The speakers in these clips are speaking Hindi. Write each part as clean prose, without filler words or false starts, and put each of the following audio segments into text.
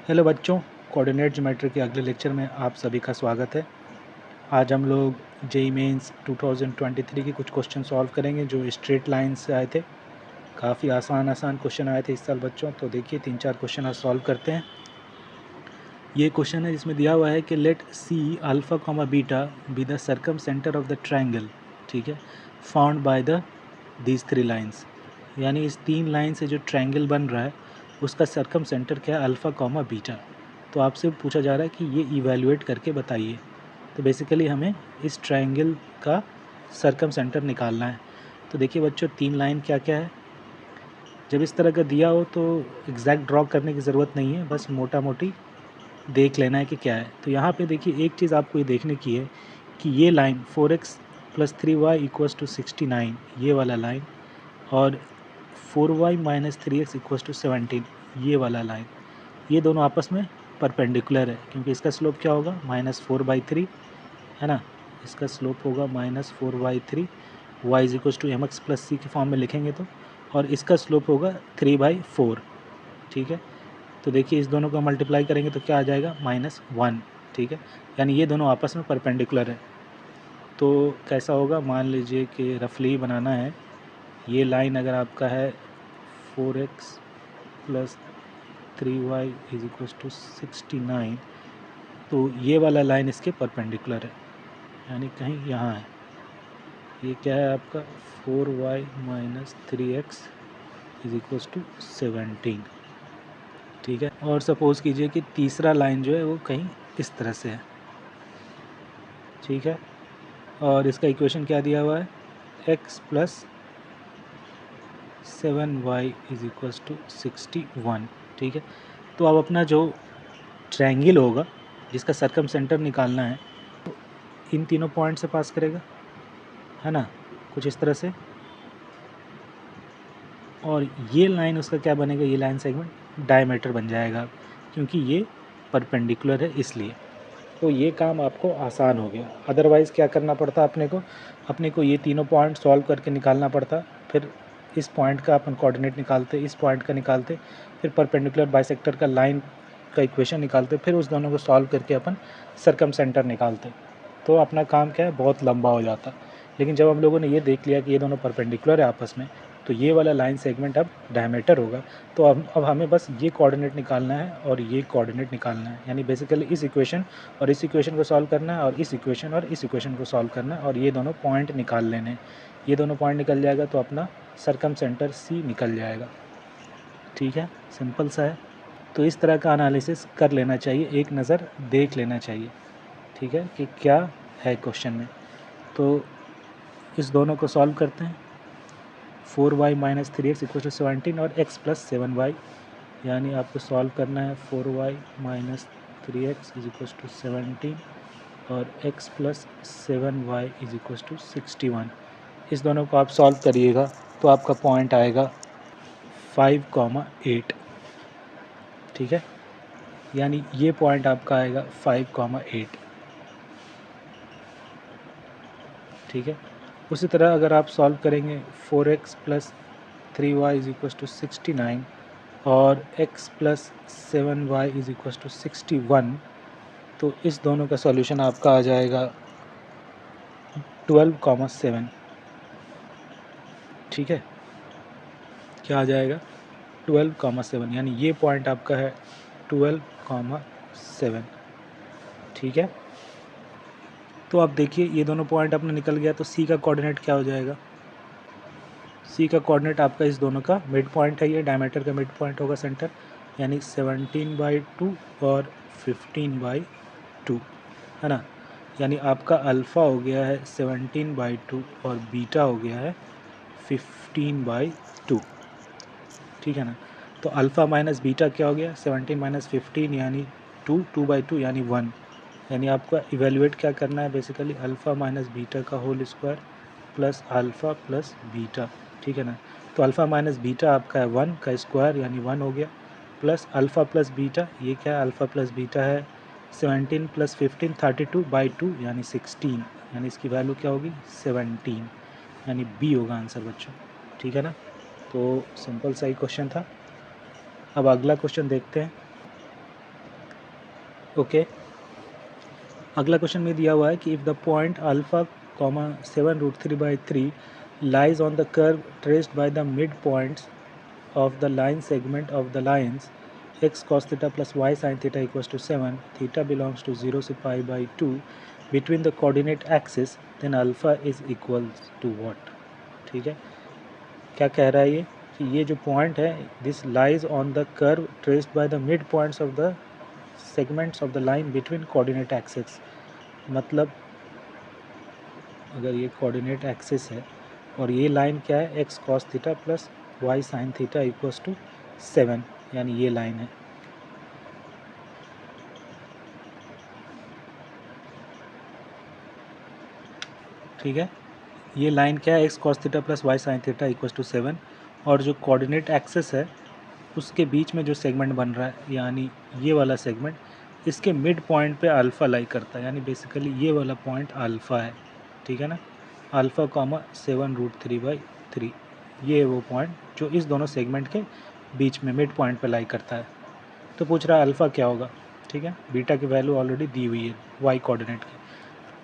हेलो बच्चों, कोऑर्डिनेट ज्योमेट्री के अगले लेक्चर में आप सभी का स्वागत है। आज हम लोग जेईई मेंस 2023 के कुछ क्वेश्चन सॉल्व करेंगे जो स्ट्रेट लाइन से आए थे। काफ़ी आसान क्वेश्चन आए थे इस साल बच्चों। तो देखिए 3-4 क्वेश्चन आज सॉल्व करते हैं। ये क्वेश्चन है जिसमें दिया हुआ है कि let C alpha comma beta be the circumcentre of the triangle, ठीक है, found by the these 3 lines. यानी इस 3 लाइन से जो ट्रायंगल बन रहा है उसका सर्कम सेंटर क्या है, अल्फ़ा कॉमा बीटा। तो आपसे पूछा जा रहा है कि ये इवैल्यूएट करके बताइए। तो बेसिकली हमें इस ट्रायंगल का सर्कम सेंटर निकालना है। तो देखिए बच्चों 3 लाइन क्या क्या है। जब इस तरह का दिया हो तो एग्जैक्ट ड्रॉ करने की ज़रूरत नहीं है, बस मोटा मोटी देख लेना है कि क्या है। तो यहाँ पे देखिए एक चीज़ आपको ये देखने की है कि ये लाइन 4x + 3y = 69, ये वाला लाइन, और 4y - 3x = 17, ये वाला लाइन, ये दोनों आपस में परपेंडिकुलर है क्योंकि इसका स्लोप क्या होगा -4/3, है ना। इसका स्लोप होगा -4/3, y = mx + c के फॉर्म में लिखेंगे तो, और इसका स्लोप होगा 3/4, ठीक है। तो देखिए इस दोनों को मल्टीप्लाई करेंगे तो क्या आ जाएगा -1, ठीक है। यानी ये दोनों आपस में परपेंडिकुलर है। तो कैसा होगा, मान लीजिए कि रफली बनाना है। ये लाइन अगर आपका है 4x + 3y = 69, तो ये वाला लाइन इसके परपेंडिकुलर है, यानी कहीं यहाँ है। ये क्या है आपका 4y - 3x = 17, ठीक है। और सपोज़ कीजिए कि तीसरा लाइन जो है वो कहीं इस तरह से है, ठीक है। और इसका इक्वेशन क्या दिया हुआ है, x + 7y = 61, ठीक है। तो अब अपना जो ट्रायंगल होगा जिसका सर्कम सेंटर निकालना है तो इन तीनों पॉइंट से पास करेगा, है ना, कुछ इस तरह से। और ये लाइन उसका क्या बनेगा, ये लाइन सेगमेंट डायमीटर बन जाएगा क्योंकि ये परपेंडिकुलर है इसलिए। तो ये काम आपको आसान हो गया। अदरवाइज़ क्या करना पड़ता अपने को ये तीनों पॉइंट सॉल्व करके निकालना पड़ता। फिर इस पॉइंट का अपन कोऑर्डिनेट निकालते, इस पॉइंट का निकालते, फिर परपेंडिकुलर बाइसेक्टर का लाइन का इक्वेशन निकालते, फिर उस दोनों को सॉल्व करके अपन सर्कम सेंटर निकालते। तो अपना काम क्या है, बहुत लंबा हो जाता। लेकिन जब हम लोगों ने ये देख लिया कि ये दोनों परपेंडिकुलर है आपस में, तो ये वाला लाइन सेगमेंट अब डायमीटर होगा। तो अब हमें बस ये कोऑर्डिनेट निकालना है और ये कोऑर्डिनेट निकालना है, यानी बेसिकली इस इक्वेशन और इस इक्वेशन को सॉल्व करना है, और इस इक्वेशन और इस इक्वेशन को सॉल्व करना है, और ये दोनों पॉइंट निकाल लेने हैं। ये दोनों पॉइंट निकल जाएगा तो अपना सर्कम सेंटर सी निकल जाएगा, ठीक है। सिंपल सा है। तो इस तरह का एनालिसिस कर लेना चाहिए, एक नज़र देख लेना चाहिए, ठीक है, कि क्या है क्वेश्चन में। तो इस दोनों को सॉल्व करते हैं। 4y - 3x = 17 और x + 7y, यानी आपको सॉल्व करना है 4y - 3x = 17 और x + 7y = 61। इस दोनों को आप सॉल्व करिएगा तो आपका पॉइंट आएगा 5,8, ठीक है। यानी ये पॉइंट आपका आएगा 5,8, ठीक है। उसी तरह अगर आप सॉल्व करेंगे 4x + 3y = 69 और x + 7y = 61, तो इस दोनों का सॉल्यूशन आपका आ जाएगा 12,7, ठीक है। क्या आ जाएगा 12,7, यानी ये पॉइंट आपका है 12,7, ठीक है। तो आप देखिए ये दोनोों पॉइंट अपना निकल गया, तो सी का कोऑर्डिनेट क्या हो जाएगा, सी का कोऑर्डिनेट आपका इस दोनों का मिड पॉइंट है, ये डायमीटर का मिड पॉइंट होगा सेंटर, यानी 17/2 और 15/2, है ना। यानी आपका अल्फ़ा हो गया है 17/2 और बीटा हो गया है 15/2, ठीक है ना। तो अल्फ़ा माइनस बीटा क्या हो गया, 17 - 15 यानी 2, 2/2 यानी 1। यानी आपको इवेल्युएट क्या करना है, बेसिकली अल्फ़ा माइनस बीटा का whole square plus alpha plus beta, ठीक है ना। तो अल्फ़ा माइनस बीटा आपका है 1 का स्क्वायर यानी 1 हो गया, प्लस अल्फ़ा प्लस बीटा, ये क्या है, अल्फ़ा प्लस बीटा है 17 + 15 32/2 यानी 16, यानी इसकी वैल्यू क्या होगी 17, यानी बी होगा आंसर बच्चों, ठीक है ना। तो सिंपल सा ही क्वेश्चन था। अब अगला क्वेश्चन देखते हैं। ओके, अगला क्वेश्चन में दिया हुआ है कि if the point alpha comma 7√3/3 lies on the curve traced by the mid points of the line segment of the lines x cos theta plus y sin theta equals to 7, theta belongs to 0 से pi by 2 between the coordinate axis, then alpha is equals to what? ठीक है, क्या कह रहा है ये कि ये जो पॉइंट है this lies on the curve traced by the mid points of the segments of the line between coordinate axis, मतलब अगर ये कोऑर्डिनेट एक्सिस है और ये लाइन क्या है x cos theta plus y sin theta equals to 7, यानी ये लाइन है। ठीक है, ये लाइन क्या है x cos theta plus y sin theta equals to 7, और जो कोऑर्डिनेट एक्सिस है उसके बीच में जो सेगमेंट बन रहा है यानी ये वाला सेगमेंट, इसके मिड पॉइंट पे अल्फ़ा लाई करता है, यानी बेसिकली ये वाला पॉइंट अल्फ़ा है। ठीक है ना, अल्फ़ा कॉमा 7√3/3, ये वो पॉइंट जो इस दोनों सेगमेंट के बीच में मिड पॉइंट पे लाई करता है। तो पूछ रहा है अल्फ़ा क्या होगा। ठीक है, बीटा की वैल्यू ऑलरेडी दी हुई है वाई कोऑर्डिनेट की,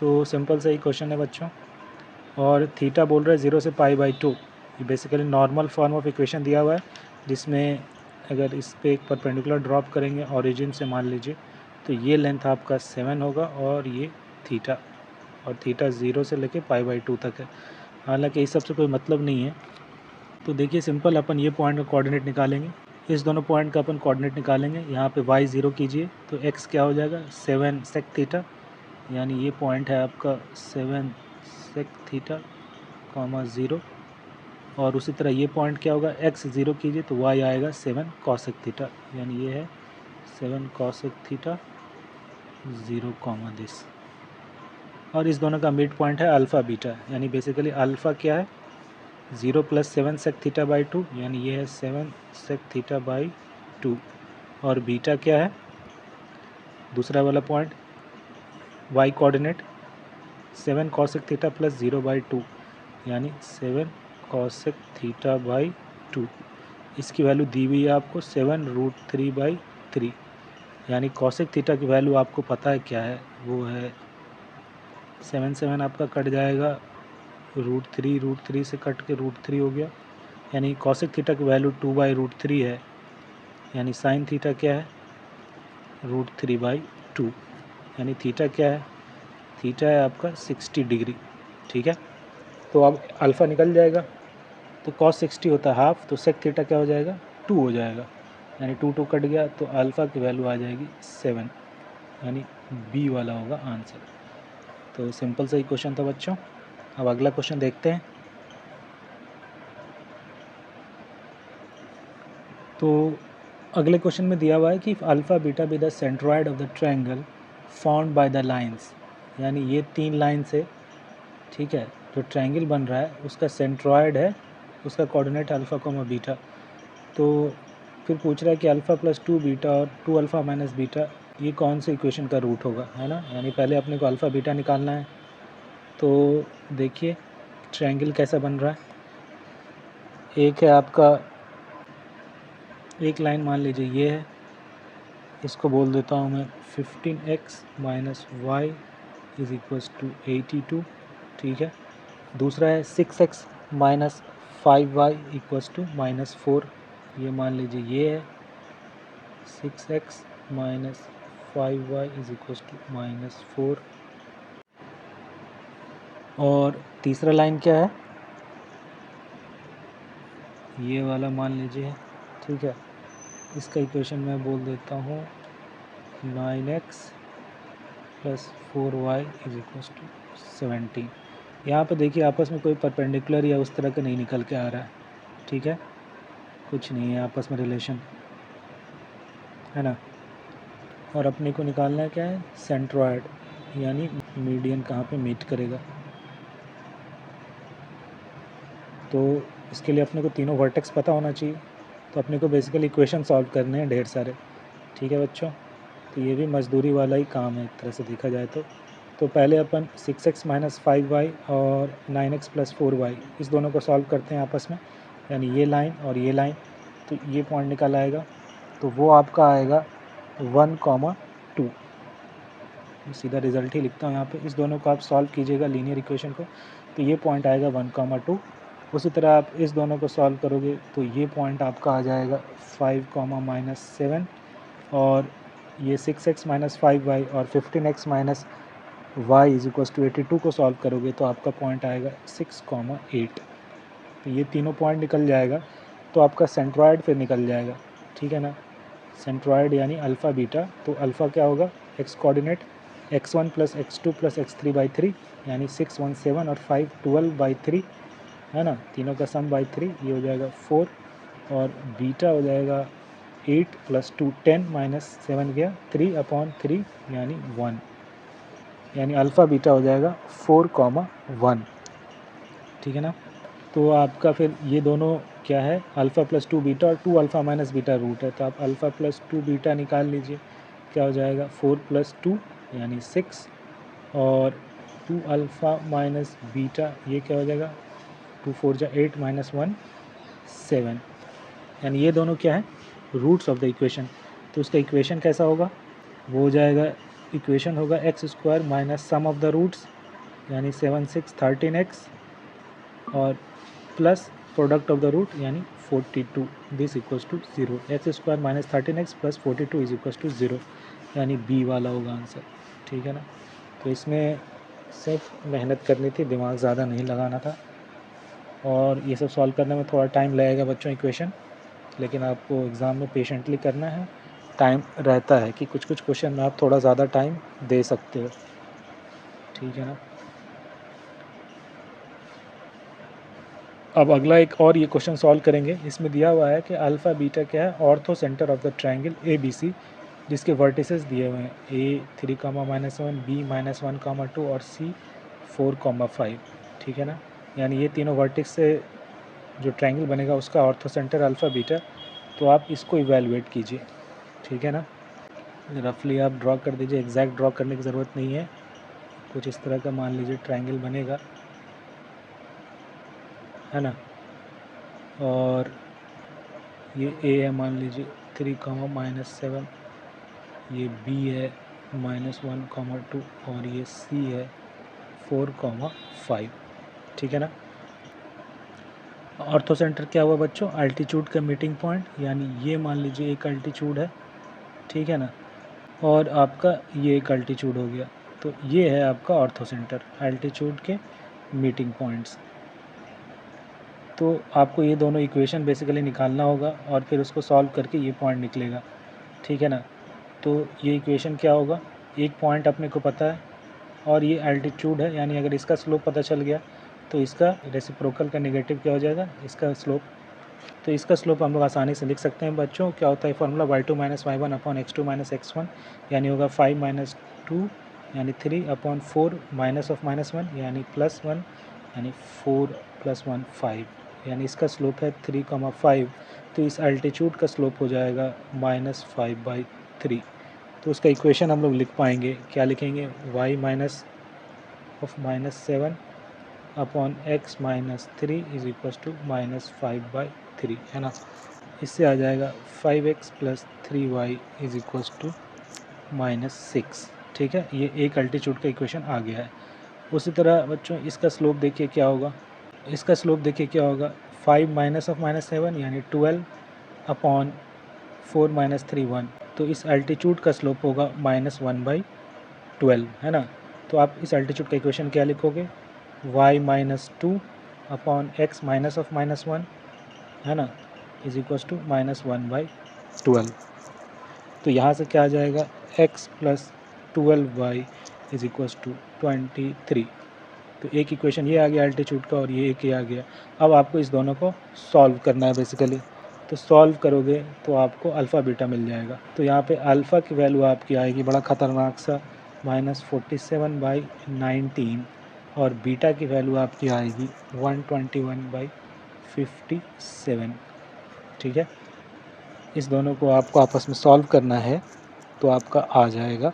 तो सिंपल सा ही क्वेश्चन है बच्चों। और थीटा बोल रहा है 0 से पाई बाई 2, ये basically normal form of equation दिया हुआ है, जिसमें अगर इस पर एक परपेंडिकुलर ड्रॉप करेंगे ओरिजिन से मान लीजिए, तो ये लेंथ आपका 7 होगा और ये थीटा, और थीटा 0 से लेके पाई बाई 2 तक है। हालांकि इस सब से कोई मतलब नहीं है, तो देखिए सिंपल अपन ये पॉइंट का कोऑर्डिनेट निकालेंगे, इस दोनों पॉइंट का अपन कोऑर्डिनेट निकालेंगे। यहाँ पे y 0 कीजिए तो x क्या हो जाएगा 7 सेक थीटा, यानी ये पॉइंट है आपका 7 सेक थीटा कॉमा 0, और उसी तरह ये पॉइंट क्या होगा x 0 कीजिए तो y आएगा 7 कॉसेक थीटा, यानी ये है 7 कॉसेक थीटा 0 कॉमा दिस, और इस दोनों का मिड पॉइंट है अल्फ़ा बीटा, यानी बेसिकली अल्फ़ा क्या है 0 प्लस 7 सेक थीटा बाई 2, यानी ये है 7 सेक थीटा बाई 2, और बीटा क्या है दूसरा वाला point y coordinate 7 cosec theta plus 0 by 2, यानी 7 कॉसेक थीटा बाई 2, इसकी वैल्यू दी हुई है आपको 7√3/3, यानी कॉसेक थीटा की वैल्यू आपको पता है क्या है, वो है 7 आपका कट जाएगा √3 से कट के √3 हो गया, यानी कॉसेक थीटा की वैल्यू 2/√3 है, यानी साइन थीटा क्या है √3/2, यानी थीटा क्या है, थीटा है आपका 60 डिग्री। ठीक है, तो अब अल्फ़ा निकल जाएगा, तो cos 60 होता है हाफ, तो सेक थीटा क्या हो जाएगा 2 हो जाएगा, यानी 2 कट गया, तो अल्फ़ा की वैल्यू आ जाएगी 7, यानी बी वाला होगा आंसर। तो सिंपल सा ही क्वेश्चन था बच्चों। अब अगला क्वेश्चन देखते हैं। तो अगले क्वेश्चन में दिया हुआ है कि alpha beta be the centroid of the triangle found by the lines, यानी ये 3 लाइन से, ठीक है, जो ट्रायंगल बन रहा है उसका सेंट्रॉइड है, उसका कोऑर्डिनेट अल्फ़ा कॉमा बीटा। तो फिर पूछ रहा है कि अल्फ़ा प्लस 2 बीटा और 2 अल्फ़ा माइनस बीटा ये कौन से इक्वेशन का रूट होगा, है ना, यानी पहले अपने को अल्फ़ा बीटा निकालना है। तो देखिए ट्रायंगल कैसा बन रहा है, एक है आपका, एक लाइन मान लीजिए ये है, इसको बोल देता हूँ मैं 15x minus y is equals to 82। ठीक है, दूसरा है 6x minus 5y equals to -4, ये मान लीजिए ये है 6x minus 5y is equals to -4, और तीसरा लाइन क्या है ये वाला मान लीजिए। ठीक है, इसका इक्वेशन मैं बोल देता हूँ 9x plus 4y is equals to 17। यहाँ पर देखिए आपस में कोई परपेंडिकुलर या उस तरह का नहीं निकल के आ रहा है। ठीक है, कुछ नहीं है आपस में रिलेशन, है ना, और अपने को निकालना है क्या है सेंट्रॉइड, यानी मीडियन कहाँ पे मीट करेगा। तो इसके लिए अपने को तीनों वर्टेक्स पता होना चाहिए, तो अपने को बेसिकली इक्वेशन सॉल्व करने हैं ढेर सारे। ठीक है बच्चों, तो ये भी मजदूरी वाला ही काम है एक तरह से देखा जाए तो पहले अपन 6x माइनस 5y और 9x प्लस 4y इस दोनों को सॉल्व करते हैं आपस में, यानी ये लाइन और ये लाइन, तो ये पॉइंट निकल आएगा, तो वो आपका आएगा 1,2। सीधा रिजल्ट ही लिखता हूँ यहाँ पे। इस दोनों को आप सॉल्व कीजिएगा लीनियर इक्वेशन को, तो ये पॉइंट आएगा 1,2। उसी तरह आप इस दोनों को सॉल्व करोगे तो ये पॉइंट आपका आ जाएगा 5, -7, और ये 6x - 5y और 15x - y = 82 को सॉल्व करोगे तो आपका पॉइंट आएगा 6, 8। तो ये तीनों पॉइंट निकल जाएगा, तो आपका सेंट्रॉयड फिर निकल जाएगा, ठीक है ना। सेंट्रॉयड यानी अल्फ़ा बीटा, तो अल्फ़ा क्या होगा, x coordinate x1 + x2 + x3/3 यानी 617 और 5 12/3 है ना, तीनों का सम बाई 3 ये हो जाएगा 4, और बीटा हो जाएगा 8 + 2 10 - 7 गया 3/3 यानी 1, यानी अल्फ़ा बीटा हो जाएगा 4, 1, ठीक है ना। तो आपका फिर ये दोनों क्या है, अल्फ़ा + 2 बीटा और 2 अल्फ़ा - बीटा रूट है, तो आप अल्फ़ा + 2 बीटा निकाल लीजिए, क्या हो जाएगा 4 + 2 यानी 6, और 2 अल्फ़ा - बीटा ये क्या हो जाएगा 2 4 जा 8 - 1 7, यानी ये दोनों क्या है, रूट्स ऑफ द इक्वेशन। तो उसका इक्वेशन कैसा होगा, वो हो जाएगा, इक्वेशन होगा x² minus sum of the roots यानी 7 6 13x और plus product of the root यानी 42, this equals to 0। x² minus 13x plus 42 is equals to 0, यानी बी वाला होगा आंसर, ठीक है ना। तो इसमें सिर्फ मेहनत करनी थी, दिमाग ज़्यादा नहीं लगाना था, और ये सब सॉल्व करने में थोड़ा टाइम लगेगा बच्चों इक्वेशन, लेकिन आपको एग्ज़ाम में पेशेंटली करना है। टाइम रहता है कि कुछ कुछ क्वेश्चन में आप थोड़ा ज़्यादा टाइम दे सकते हो, ठीक है ना। अब अगला एक और ये क्वेश्चन सॉल्व करेंगे। इसमें दिया हुआ है कि अल्फ़ा बीटा क्या है, ortho centre of the triangle ABC, जिसके वर्टिसेस दिए हुए हैं A 3, -1, B -1, 2 और C 4, 5, ठीक है ना। यानी ये तीनों वर्टिक्स से जो ट्रायंगल बनेगा उसका ऑर्थो सेंटर अल्फ़ा बीटा, तो आप इसको इवैल्यूएट कीजिए, ठीक है ना। रफली आप ड्रॉ कर दीजिए, एग्जैक्ट ड्रॉ करने की ज़रूरत नहीं है। कुछ इस तरह का मान लीजिए ट्रायंगल बनेगा, है ना, और ये A है मान लीजिए 3, -7, ये B है -1, 2 और ये C है 4, 5, ठीक है ना। ऑर्थो सेंटर क्या हुआ बच्चों, अल्टीट्यूड का मीटिंग पॉइंट, यानी ये मान लीजिए एक अल्टीट्यूड है, ठीक है ना, और आपका ये एक अल्टीट्यूड हो गया, तो ये है आपका ऑर्थो सेंटर, अल्टीट्यूड के मीटिंग पॉइंट्स। तो आपको ये दोनों इक्वेशन बेसिकली निकालना होगा और फिर उसको सॉल्व करके ये पॉइंट निकलेगा, ठीक है ना। तो ये इक्वेशन क्या होगा, एक पॉइंट अपने को पता है और ये एल्टीट्यूड है, यानी अगर इसका स्लोप पता चल गया तो इसका रेसिप्रोकल का नेगेटिव क्या हो जाएगा, इसका स्लोप। तो इसका स्लोप हम लोग आसानी से लिख सकते हैं बच्चों, क्या होता है formula, y2 - y1 upon x2 - x1, यानी होगा 5 - 2 यानी 3/4 -(-1) यानी +1 यानी 4 + 1 5, यानी इसका स्लोप है 3, 5। तो इस अल्टीट्यूड का स्लोप हो जाएगा -5/3। तो उसका इक्वेशन हम लोग लिख पाएंगे, क्या लिखेंगे, y -7 upon x -3 is equal to -5/3, है ना। इससे आ जाएगा 5x + 3y is equal to -6, ठीक है। ये एक अल्टीट्यूड का इक्वेशन आ गया है। उसी तरह बच्चों इसका स्लोप देखिए क्या होगा, इसका स्लोप देखिए क्या होगा, 5 -(-7) यानी 12 अपॉन 4 -3 1, तो इस अल्टीट्यूड का स्लोप होगा -1/12, है ना। तो आप इस अल्टीट्यूड का इक्वेशन क्या लिखोगे, y -2 अपॉन x -(-1) है ना, इज इक्वल टू -1/12। तो यहाँ से क्या आ जाएगा, x + 12y is equal to 23। तो एक इक्वेशन ये आ गया अल्टीट्यूड का और ये एक ये आ गया। अब आपको इस दोनों को सॉल्व करना है बेसिकली, तो सॉल्व करोगे तो आपको अल्फ़ा बीटा मिल जाएगा। तो यहाँ पे अल्फ़ा की वैल्यू आपकी आएगी बड़ा ख़तरनाक सा -47/19, और बीटा की वैल्यू आपकी आएगी 121/57, ठीक है। इस दोनों को आपको आपस में सॉल्व करना है तो आपका आ जाएगा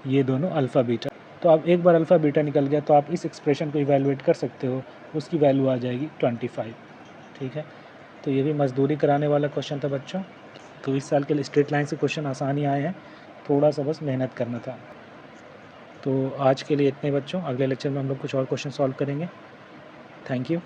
ये दोनों अल्फ़ा बीटा। तो आप एक बार अल्फ़ा बीटा निकल गया तो आप इस एक्सप्रेशन को इवैल्यूएट कर सकते हो, उसकी वैल्यू आ जाएगी 25, ठीक है। तो ये भी मजदूरी कराने वाला क्वेश्चन था बच्चों। तो इस साल के लिए स्ट्रेट लाइन से क्वेश्चन आसान ही आए हैं, थोड़ा सा बस मेहनत करना था। तो आज के लिए इतने बच्चों, अगले लेक्चर में हम लोग कुछ और क्वेश्चन सॉल्व करेंगे। Thank you.